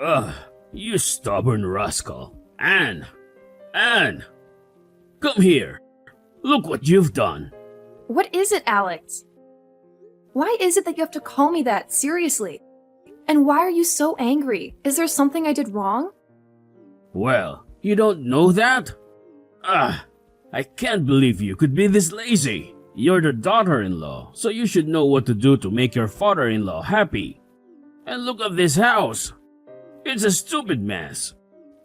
Ugh, you stubborn rascal. Anne, come here. Look what you've done. What is it, Alex? Why is it that you have to call me that, seriously? And why are you so angry? Is there something I did wrong? Well, you don't know that? I can't believe you could be this lazy. You're the daughter-in-law, so you should know what to do to make your father-in-law happy. And look at this house. It's a stupid mess.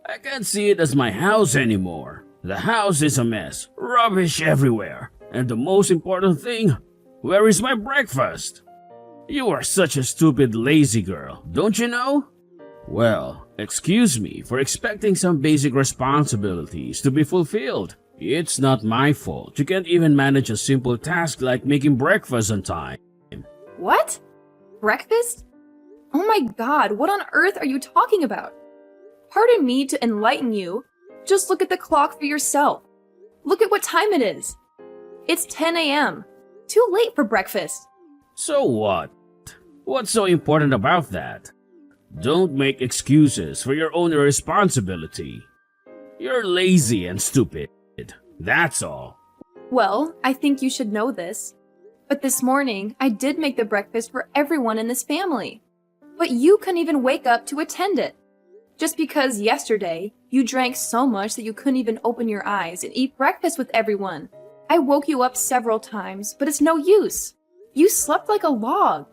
I can't see it as my house anymore. The house is a mess, rubbish everywhere. And the most important thing, where is my breakfast? You are such a stupid, lazy girl, don't you know? Well, excuse me for expecting some basic responsibilities to be fulfilled. It's not my fault. You can't even manage a simple task like making breakfast on time. What? Breakfast? Oh my god, what on earth are you talking about? Pardon me to enlighten you. Just look at the clock for yourself. Look at what time it is. It's 10 a.m. Too late for breakfast. So what? What's so important about that? Don't make excuses for your own irresponsibility. You're lazy and stupid. That's all. Well, I think you should know this. But this morning, I did make the breakfast for everyone in this family. But you couldn't even wake up to attend it. Just because yesterday, you drank so much that you couldn't even open your eyes and eat breakfast with everyone. I woke you up several times, but it's no use. You slept like a log.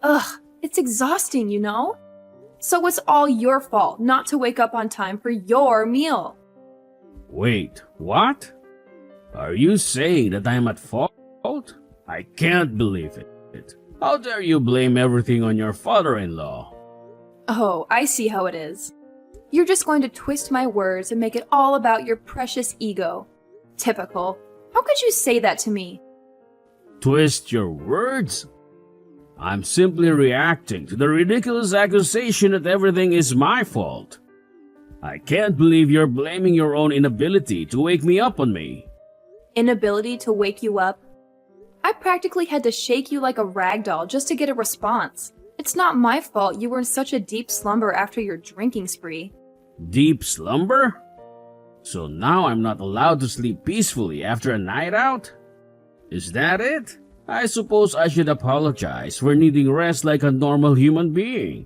Ugh, it's exhausting, you know? So it's all your fault not to wake up on time for your meal. Wait, what? Are you saying that I'm at fault? I can't believe it. How dare you blame everything on your father-in-law? Oh, I see how it is. You're just going to twist my words and make it all about your precious ego. Typical. How could you say that to me? Twist your words? I'm simply reacting to the ridiculous accusation that everything is my fault. I can't believe you're blaming your own inability to wake me up on me. Inability to wake you up? I practically had to shake you like a rag doll just to get a response. It's not my fault you were in such a deep slumber after your drinking spree. Deep slumber? So now I'm not allowed to sleep peacefully after a night out? Is that it? I suppose I should apologize for needing rest like a normal human being.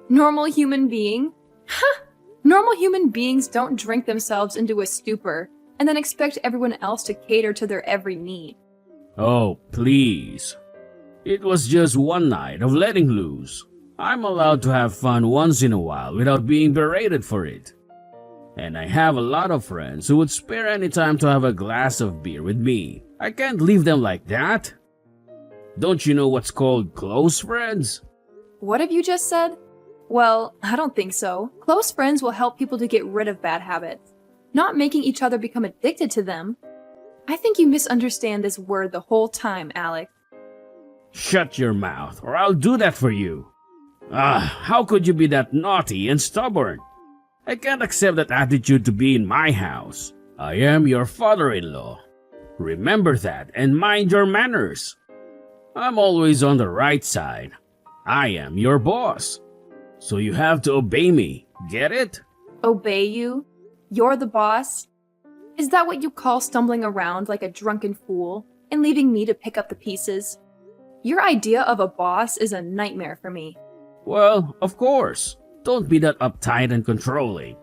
Normal human being? Ha! Normal human beings don't drink themselves into a stupor and then expect everyone else to cater to their every need. Oh, please. It was just one night of letting loose. I'm allowed to have fun once in a while without being berated for it. And I have a lot of friends who would spare any time to have a glass of beer with me. I can't leave them like that. Don't you know what's called close friends? What have you just said? Well, I don't think so. Close friends will help people to get rid of bad habits, not making each other become addicted to them. I think you misunderstand this word the whole time, Alex. Shut your mouth, or I'll do that for you. How could you be that naughty and stubborn? I can't accept that attitude to be in my house. I am your father-in-law. Remember that and mind your manners. I'm always on the right side. I am your boss. So you have to obey me, get it? Obey you? You're the boss? Is that what you call stumbling around like a drunken fool and leaving me to pick up the pieces? Your idea of a boss is a nightmare for me. Well, of course. Don't be that uptight and controlling.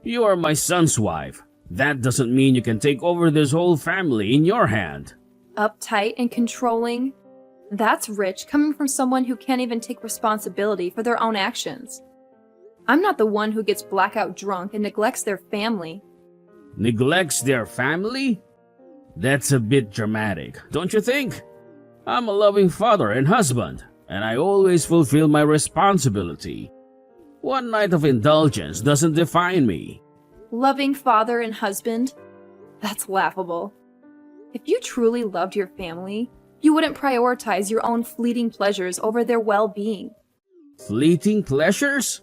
You are my son's wife. That doesn't mean you can take over this whole family in your hand. Uptight and controlling? That's rich coming from someone who can't even take responsibility for their own actions. I'm not the one who gets blackout drunk and neglects their family. Neglects their family? That's a bit dramatic, don't you think? I'm a loving father and husband, and I always fulfill my responsibility. One night of indulgence doesn't define me. Loving father and husband? That's laughable. If you truly loved your family, you wouldn't prioritize your own fleeting pleasures over their well-being. Fleeting pleasures?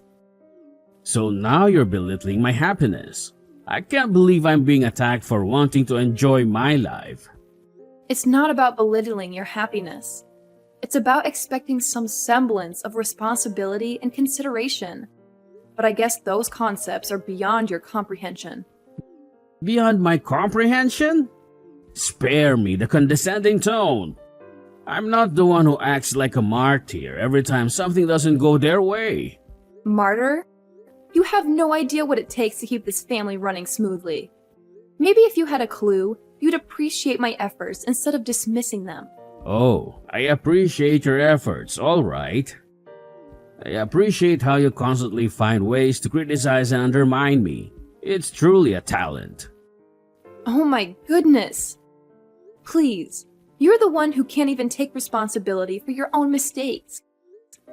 So now you're belittling my happiness. I can't believe I'm being attacked for wanting to enjoy my life. It's not about belittling your happiness. It's about expecting some semblance of responsibility and consideration. But I guess those concepts are beyond your comprehension. Beyond my comprehension? Spare me the condescending tone. I'm not the one who acts like a martyr every time something doesn't go their way. Martyr? You have no idea what it takes to keep this family running smoothly. Maybe if you had a clue, you'd appreciate my efforts instead of dismissing them. Oh, I appreciate your efforts, all right. I appreciate how you constantly find ways to criticize and undermine me. It's truly a talent. Oh my goodness. Please, you're the one who can't even take responsibility for your own mistakes.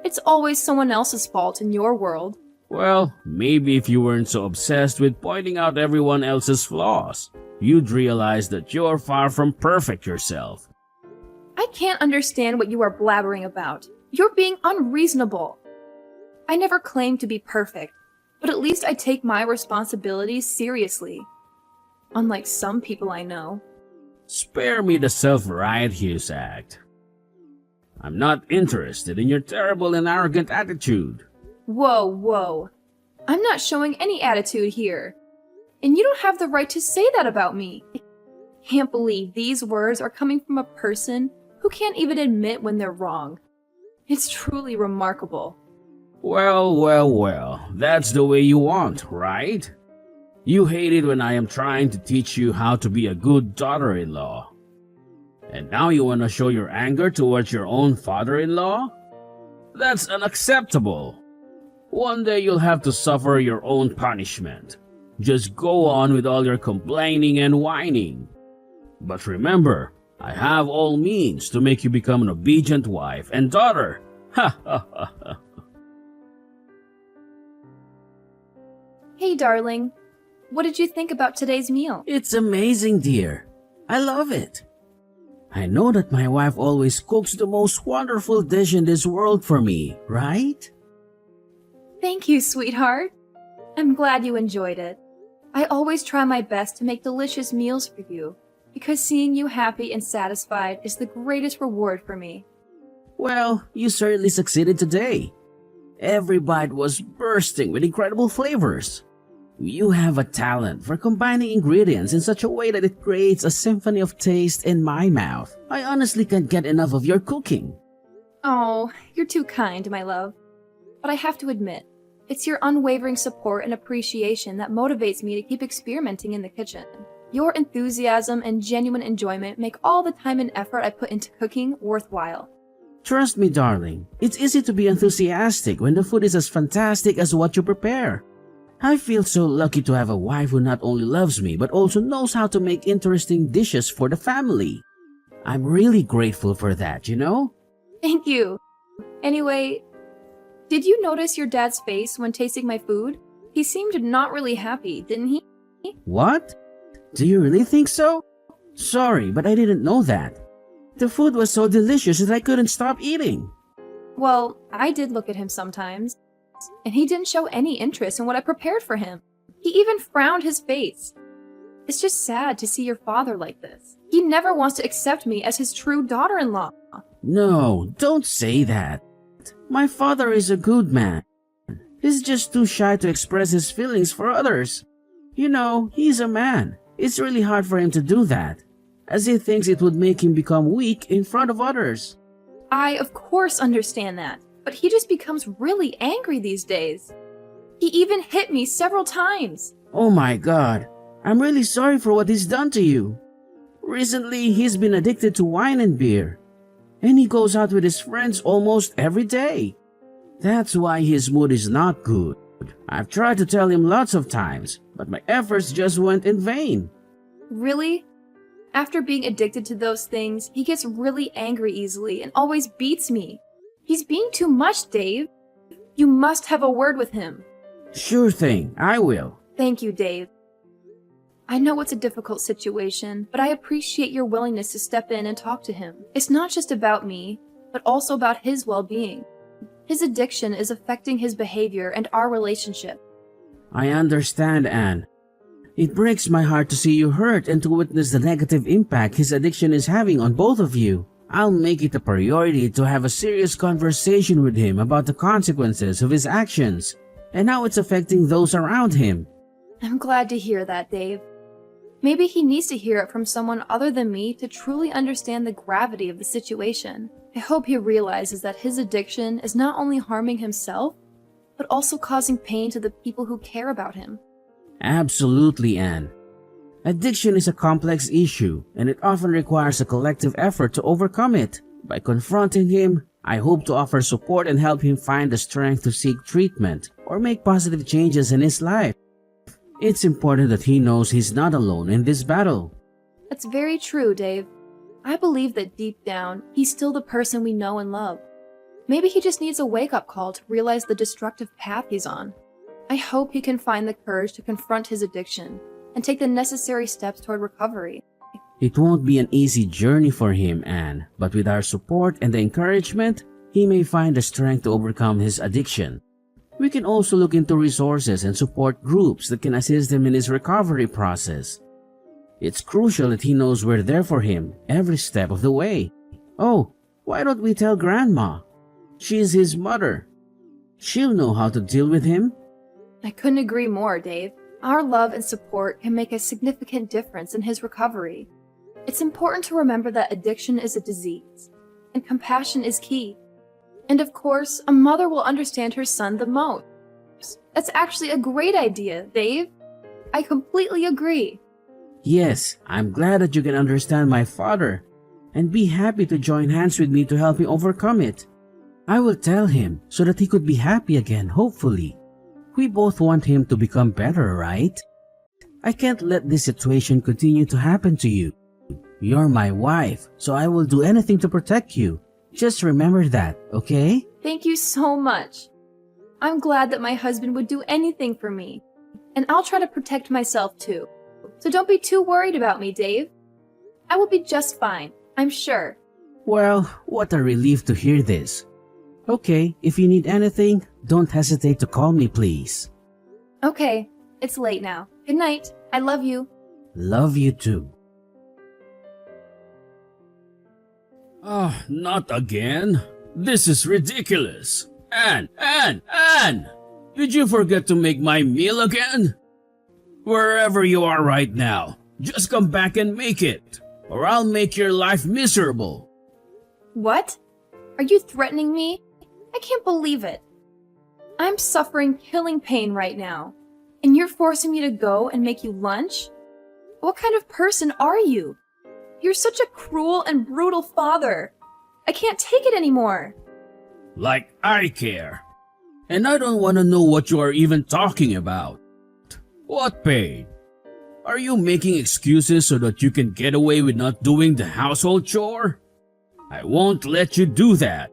It's always someone else's fault in your world. Well, maybe if you weren't so obsessed with pointing out everyone else's flaws, you'd realize that you're far from perfect yourself. I can't understand what you are blabbering about. You're being unreasonable. I never claimed to be perfect, but at least I take my responsibilities seriously. Unlike some people I know. Spare me the self-righteous act. I'm not interested in your terrible and arrogant attitude. Whoa. I'm not showing any attitude here. And you don't have the right to say that about me. Can't believe these words are coming from a person who can't even admit when they're wrong. It's truly remarkable. Well, that's the way you want, right? You hate it when I am trying to teach you how to be a good daughter-in-law. And now you want to show your anger towards your own father-in-law? That's unacceptable. One day you'll have to suffer your own punishment. Just go on with all your complaining and whining. But remember, I have all means to make you become an obedient wife and daughter. Ha ha ha ha. Hey, darling. What did you think about today's meal? It's amazing, dear. I love it. I know that my wife always cooks the most wonderful dish in this world for me, right? Thank you, sweetheart. I'm glad you enjoyed it. I always try my best to make delicious meals for you, because seeing you happy and satisfied is the greatest reward for me. Well, you certainly succeeded today. Every bite was bursting with incredible flavors. You have a talent for combining ingredients in such a way that it creates a symphony of taste in my mouth. I honestly can't get enough of your cooking. Oh, you're too kind, my love. But I have to admit, it's your unwavering support and appreciation that motivates me to keep experimenting in the kitchen. Your enthusiasm and genuine enjoyment make all the time and effort I put into cooking worthwhile. Trust me, darling. It's easy to be enthusiastic when the food is as fantastic as what you prepare. I feel so lucky to have a wife who not only loves me but also knows how to make interesting dishes for the family. I'm really grateful for that, you know? Thank you. Anyway, did you notice your dad's face when tasting my food? He seemed not really happy, didn't he? What? Do you really think so? Sorry, but I didn't know that. The food was so delicious that I couldn't stop eating. Well, I did look at him sometimes, and he didn't show any interest in what I prepared for him. He even frowned his face. It's just sad to see your father like this. He never wants to accept me as his true daughter-in-law. No, don't say that. My father is a good man. He's just too shy to express his feelings for others. You know, he's a man. It's really hard for him to do that, as he thinks it would make him become weak in front of others. I, of course, understand that, but he just becomes really angry these days. He even hit me several times. Oh my God, I'm really sorry for what he's done to you. Recently, he's been addicted to wine and beer, and he goes out with his friends almost every day. That's why his mood is not good. I've tried to tell him lots of times, but my efforts just went in vain. Really? After being addicted to those things, he gets really angry easily and always beats me. He's being too much, Dave. You must have a word with him. Sure thing, I will. Thank you, Dave. I know it's a difficult situation, but I appreciate your willingness to step in and talk to him. It's not just about me, but also about his well-being. His addiction is affecting his behavior and our relationship. I understand, Anne. It breaks my heart to see you hurt and to witness the negative impact his addiction is having on both of you. I'll make it a priority to have a serious conversation with him about the consequences of his actions and how it's affecting those around him. I'm glad to hear that, Dave. Maybe he needs to hear it from someone other than me to truly understand the gravity of the situation. I hope he realizes that his addiction is not only harming himself, but also causing pain to the people who care about him. Absolutely, Anne. Addiction is a complex issue, and it often requires a collective effort to overcome it. By confronting him, I hope to offer support and help him find the strength to seek treatment or make positive changes in his life. It's important that he knows he's not alone in this battle. That's very true, Dave. I believe that deep down, he's still the person we know and love. Maybe he just needs a wake-up call to realize the destructive path he's on. I hope he can find the courage to confront his addiction and take the necessary steps toward recovery. It won't be an easy journey for him, Anne, but with our support and the encouragement, he may find the strength to overcome his addiction. We can also look into resources and support groups that can assist him in his recovery process. It's crucial that he knows we're there for him every step of the way. Oh, why don't we tell Grandma? She's his mother. She'll know how to deal with him. I couldn't agree more, Dave. Our love and support can make a significant difference in his recovery. It's important to remember that addiction is a disease, and compassion is key. And of course, a mother will understand her son the most. That's actually a great idea, Dave. I completely agree. Yes, I'm glad that you can understand my father and be happy to join hands with me to help him overcome it. I will tell him so that he could be happy again, hopefully. We both want him to become better, right? I can't let this situation continue to happen to you. You're my wife, so I will do anything to protect you. Just remember that, okay? Thank you so much. I'm glad that my husband would do anything for me. And I'll try to protect myself too. So don't be too worried about me, Dave. I will be just fine, I'm sure. Well, what a relief to hear this. Okay, if you need anything, don't hesitate to call me, please. Okay, it's late now. Good night. I love you. Love you too. Not again. This is ridiculous. Anne! Did you forget to make my meal again? Wherever you are right now, just come back and make it, or I'll make your life miserable. What? Are you threatening me? I can't believe it. I'm suffering killing pain right now, and you're forcing me to go and make you lunch? What kind of person are you? You're such a cruel and brutal father. I can't take it anymore. Like I care. And I don't want to know what you are even talking about. What pain? Are you making excuses so that you can get away with not doing the household chore? I won't let you do that.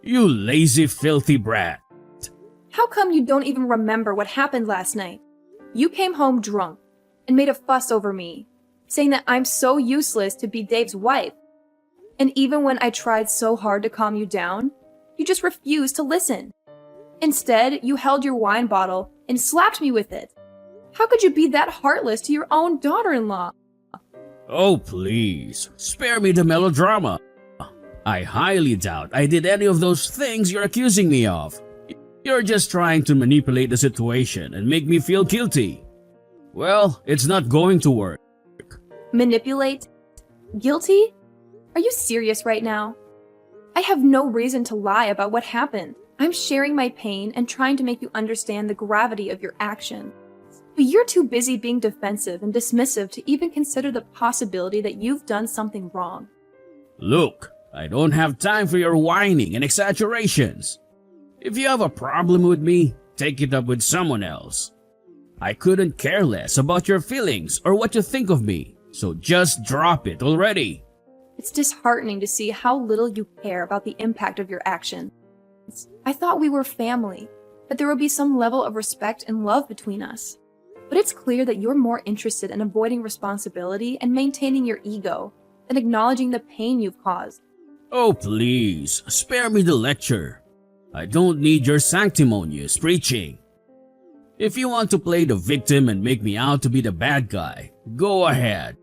You lazy, filthy brat. How come you don't even remember what happened last night? You came home drunk and made a fuss over me, saying that I'm so useless to be Dave's wife. And even when I tried so hard to calm you down, you just refused to listen. Instead, you held your wine bottle and slapped me with it. How could you be that heartless to your own daughter-in-law? Oh, please, spare me the melodrama. I highly doubt I did any of those things you're accusing me of. You're just trying to manipulate the situation and make me feel guilty. Well, it's not going to work. Manipulate? Guilty? Are you serious right now? I have no reason to lie about what happened. I'm sharing my pain and trying to make you understand the gravity of your action. But you're too busy being defensive and dismissive to even consider the possibility that you've done something wrong. Look, I don't have time for your whining and exaggerations. If you have a problem with me, take it up with someone else. I couldn't care less about your feelings or what you think of me, so just drop it already. It's disheartening to see how little you care about the impact of your actions. I thought we were family, that there would be some level of respect and love between us. But it's clear that you're more interested in avoiding responsibility and maintaining your ego than acknowledging the pain you've caused. Oh, please, spare me the lecture. I don't need your sanctimonious preaching. If you want to play the victim and make me out to be the bad guy, go ahead.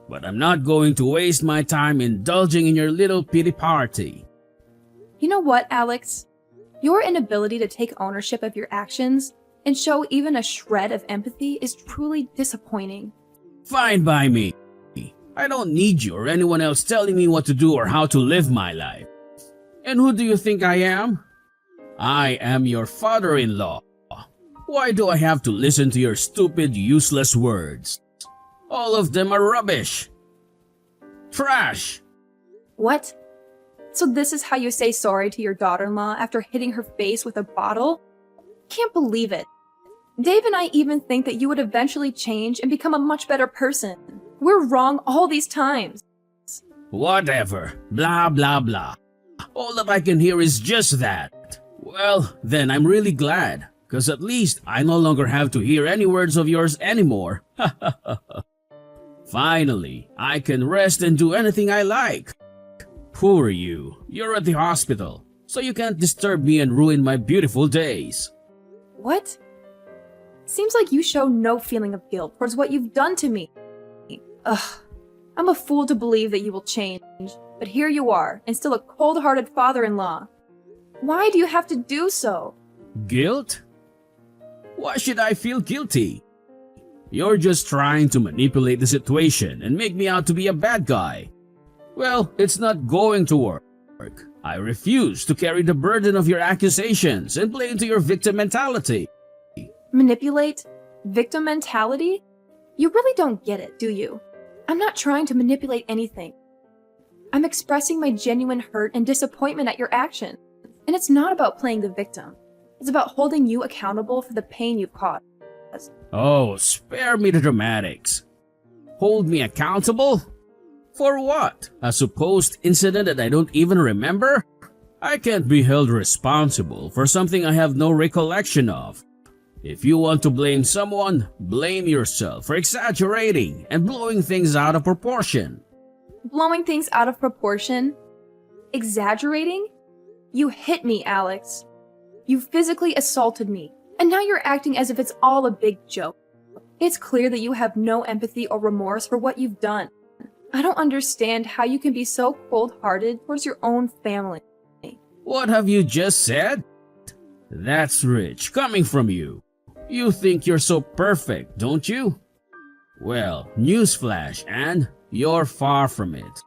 But I'm not going to waste my time indulging in your little pity party. You know what, Alex? Your inability to take ownership of your actions and show even a shred of empathy is truly disappointing. Fine by me. I don't need you or anyone else telling me what to do or how to live my life. And who do you think I am? I am your father-in-law. Why do I have to listen to your stupid, useless words? All of them are rubbish. Trash. What? So this is how you say sorry to your daughter-in-law after hitting her face with a bottle? Can't believe it. Dave and I even think that you would eventually change and become a much better person. We're wrong all these times. Whatever. Blah, blah, blah. All that I can hear is just that. Well, then I'm really glad, because at least I no longer have to hear any words of yours anymore. Finally, I can rest and do anything I like. Poor you. You're at the hospital, so you can't disturb me and ruin my beautiful days. What? Seems like you show no feeling of guilt towards what you've done to me. Ugh. I'm a fool to believe that you will change, but here you are, and still a cold-hearted father-in-law. Why do you have to do so? Guilt? Why should I feel guilty? You're just trying to manipulate the situation and make me out to be a bad guy. Well, it's not going to work. I refuse to carry the burden of your accusations and play into your victim mentality. Manipulate? Victim mentality? You really don't get it, do you? I'm not trying to manipulate anything. I'm expressing my genuine hurt and disappointment at your actions. And it's not about playing the victim. It's about holding you accountable for the pain you've caused. Oh, spare me the dramatics. Hold me accountable? For what? A supposed incident that I don't even remember? I can't be held responsible for something I have no recollection of. If you want to blame someone, blame yourself for exaggerating and blowing things out of proportion. Blowing things out of proportion? Exaggerating? You hit me, Alex. You physically assaulted me, and now you're acting as if it's all a big joke. It's clear that you have no empathy or remorse for what you've done. I don't understand how you can be so cold-hearted towards your own family. What have you just said? That's rich coming from you. You think you're so perfect, don't you? Well, newsflash, Anne, you're far from it.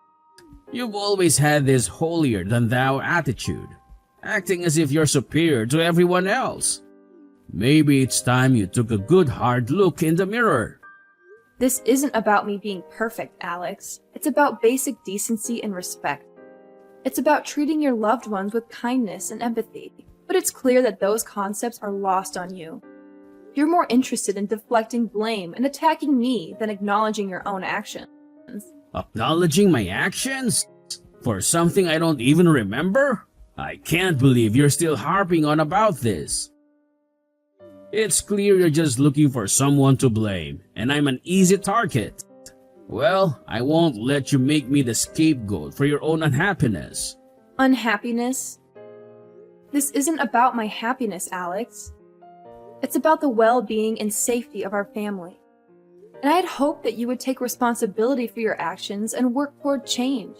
You've always had this holier-than-thou attitude, acting as if you're superior to everyone else. Maybe it's time you took a good hard look in the mirror. This isn't about me being perfect, Alex. It's about basic decency and respect. It's about treating your loved ones with kindness and empathy. But it's clear that those concepts are lost on you. You're more interested in deflecting blame and attacking me than acknowledging your own actions. Acknowledging my actions? For something I don't even remember? I can't believe you're still harping on about this. It's clear you're just looking for someone to blame, and I'm an easy target. Well, I won't let you make me the scapegoat for your own unhappiness. Unhappiness? This isn't about my happiness, Alex. It's about the well-being and safety of our family. And I had hoped that you would take responsibility for your actions and work toward change.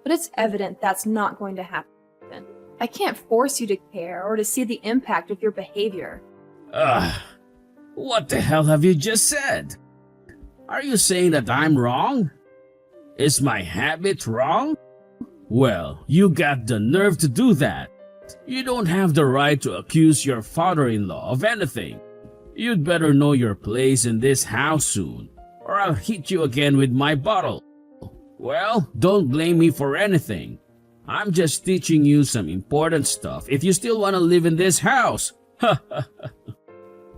But it's evident that's not going to happen. I can't force you to care or to see the impact of your behavior. What the hell have you just said? Are you saying that I'm wrong? Is my habit wrong? Well, you got the nerve to do that. You don't have the right to accuse your father-in-law of anything. You'd better know your place in this house soon, or I'll hit you again with my bottle. Well, don't blame me for anything. I'm just teaching you some important stuff if you still want to live in this house.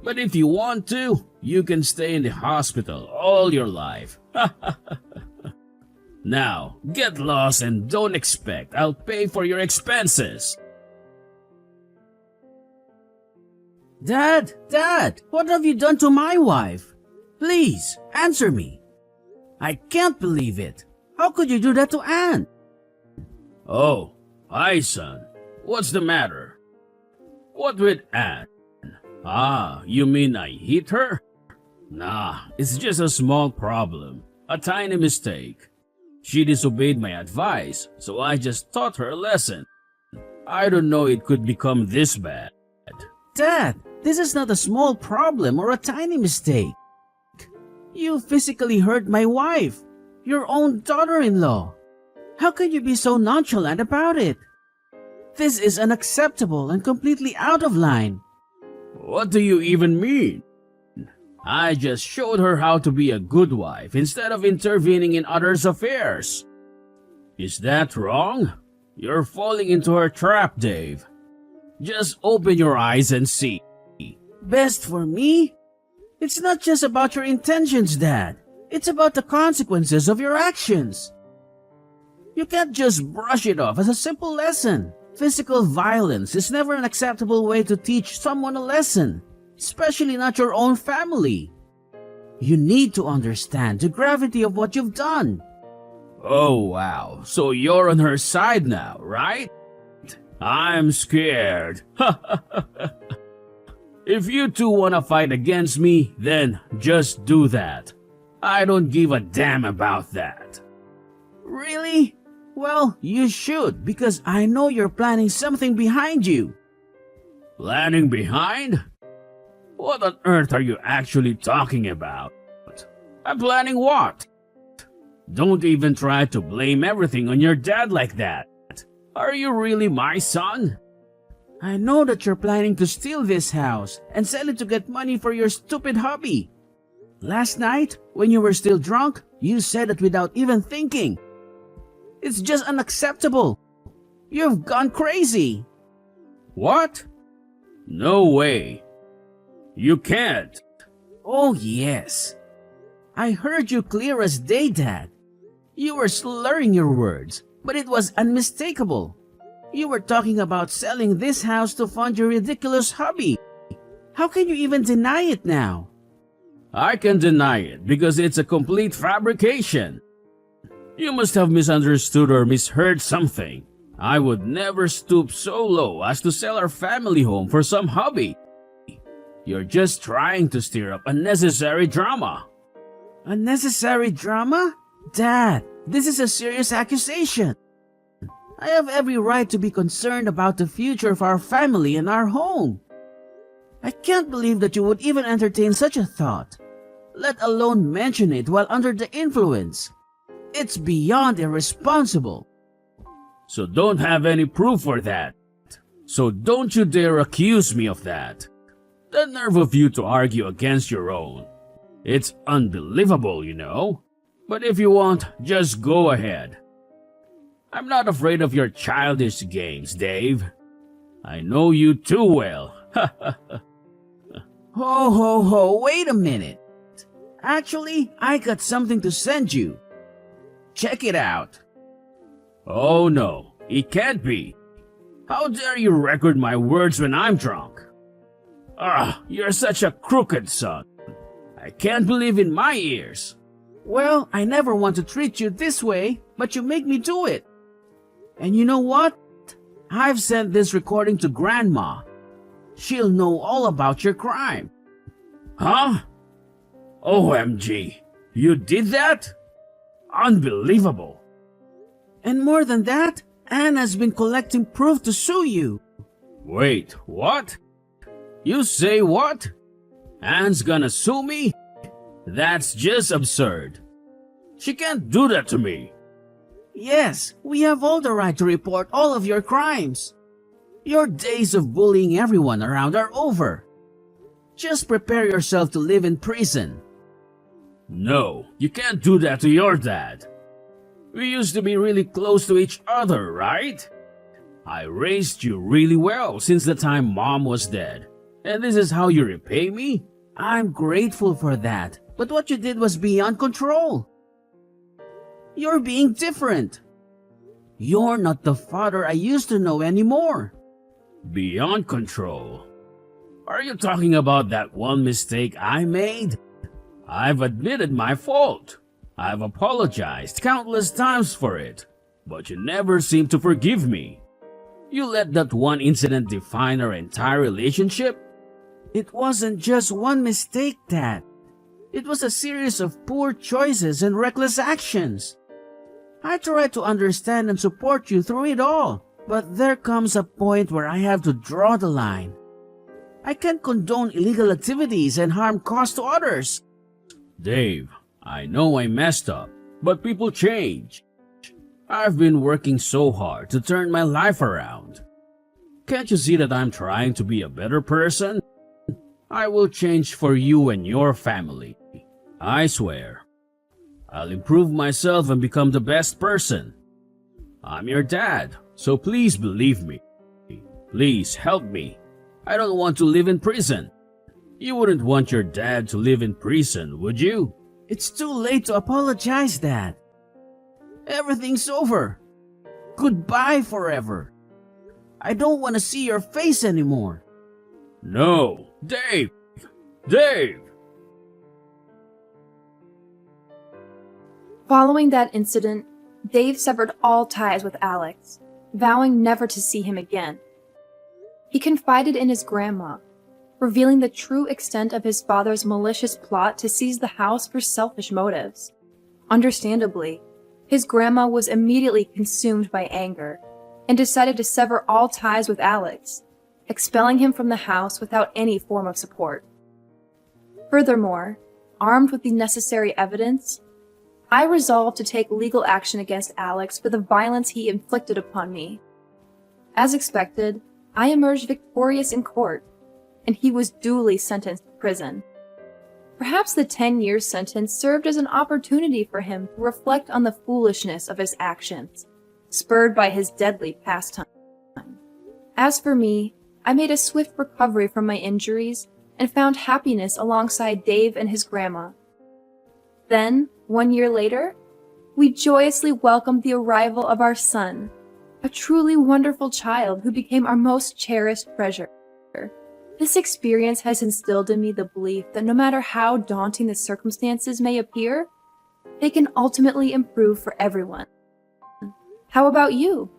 But if you want to, you can stay in the hospital all your life. Now, get lost and don't expect I'll pay for your expenses. Dad, what have you done to my wife? Please, answer me. I can't believe it. How could you do that to Anne? Oh, hi son. What's the matter? What with Anne? Ah, you mean I hit her? Nah, it's just a small problem. A tiny mistake. She disobeyed my advice, so I just taught her a lesson. I don't know it could become this bad. Dad, this is not a small problem or a tiny mistake. You physically hurt my wife, your own daughter-in-law. How can you be so nonchalant about it? This is unacceptable and completely out of line. What do you even mean? I just showed her how to be a good wife instead of intervening in others' affairs. Is that wrong? You're falling into her trap, Dave. Just open your eyes and see. Best for me? It's not just about your intentions, Dad. It's about the consequences of your actions. You can't just brush it off as a simple lesson. Physical violence is never an acceptable way to teach someone a lesson, especially not your own family. You need to understand the gravity of what you've done. Oh wow, so you're on her side now, right? I'm scared. If you two wanna fight against me, then just do that. I don't give a damn about that. Really? Well, you should, because I know you're planning something behind you. Planning behind? What on earth are you actually talking about? I'm planning what? Don't even try to blame everything on your dad like that. Are you really my son? I know that you're planning to steal this house and sell it to get money for your stupid hobby. Last night, when you were still drunk, you said it without even thinking. It's just unacceptable. You've gone crazy. What? No way. You can't. Oh yes. I heard you clear as day, Dad. You were slurring your words, but it was unmistakable. You were talking about selling this house to fund your ridiculous hobby. How can you even deny it now? I can deny it because it's a complete fabrication. You must have misunderstood or misheard something. I would never stoop so low as to sell our family home for some hobby. You're just trying to stir up unnecessary drama. Unnecessary drama? Dad, this is a serious accusation. I have every right to be concerned about the future of our family and our home. I can't believe that you would even entertain such a thought, let alone mention it while under the influence. It's beyond irresponsible. So don't have any proof for that. So don't you dare accuse me of that. The nerve of you to argue against your own. It's unbelievable, you know. But if you want, just go ahead. I'm not afraid of your childish games, Dave. I know you too well. Ho ho ho, wait a minute. Actually, I got something to send you. Check it out. Oh no, it can't be. How dare you record my words when I'm drunk? You're such a crooked son. I can't believe in my ears. Well, I never want to treat you this way, but you make me do it. And you know what? I've sent this recording to Grandma. She'll know all about your crime. Huh? OMG, you did that? Unbelievable. And more than that, Anne has been collecting proof to sue you. Wait, what? You say what? Anne's gonna sue me? That's just absurd. She can't do that to me. Yes, we have all the right to report all of your crimes. Your days of bullying everyone around are over. Just prepare yourself to live in prison. No, you can't do that to your dad. We used to be really close to each other, right? I raised you really well since the time Mom was dead. And this is how you repay me? I'm grateful for that, but what you did was beyond control. You're being different. You're not the father I used to know anymore. Beyond control? Are you talking about that one mistake I made? I've admitted my fault. I've apologized countless times for it, but you never seem to forgive me. You let that one incident define our entire relationship? It wasn't just one mistake, Dad. It was a series of poor choices and reckless actions. I try to understand and support you through it all, but there comes a point where I have to draw the line. I can't condone illegal activities and harm caused to others. Dave, I know I messed up, but people change. I've been working so hard to turn my life around. Can't you see that I'm trying to be a better person? I will change for you and your family. I swear. I'll improve myself and become the best person. I'm your dad, so please believe me. Please help me. I don't want to live in prison. You wouldn't want your dad to live in prison, would you? It's too late to apologize, Dad. Everything's over. Goodbye forever. I don't want to see your face anymore. No, Dave! Dave! Following that incident, Dave severed all ties with Alex, vowing never to see him again. He confided in his grandma, revealing the true extent of his father's malicious plot to seize the house for selfish motives. Understandably, his grandma was immediately consumed by anger and decided to sever all ties with Alex, expelling him from the house without any form of support. Furthermore, armed with the necessary evidence, I resolved to take legal action against Alex for the violence he inflicted upon me. As expected, I emerged victorious in court, and he was duly sentenced to prison. Perhaps the 10-year sentence served as an opportunity for him to reflect on the foolishness of his actions, spurred by his deadly pastime. As for me, I made a swift recovery from my injuries and found happiness alongside Dave and his grandma. Then, 1 year later, we joyously welcomed the arrival of our son, a truly wonderful child who became our most cherished treasure. This experience has instilled in me the belief that no matter how daunting the circumstances may appear, they can ultimately improve for everyone. How about you?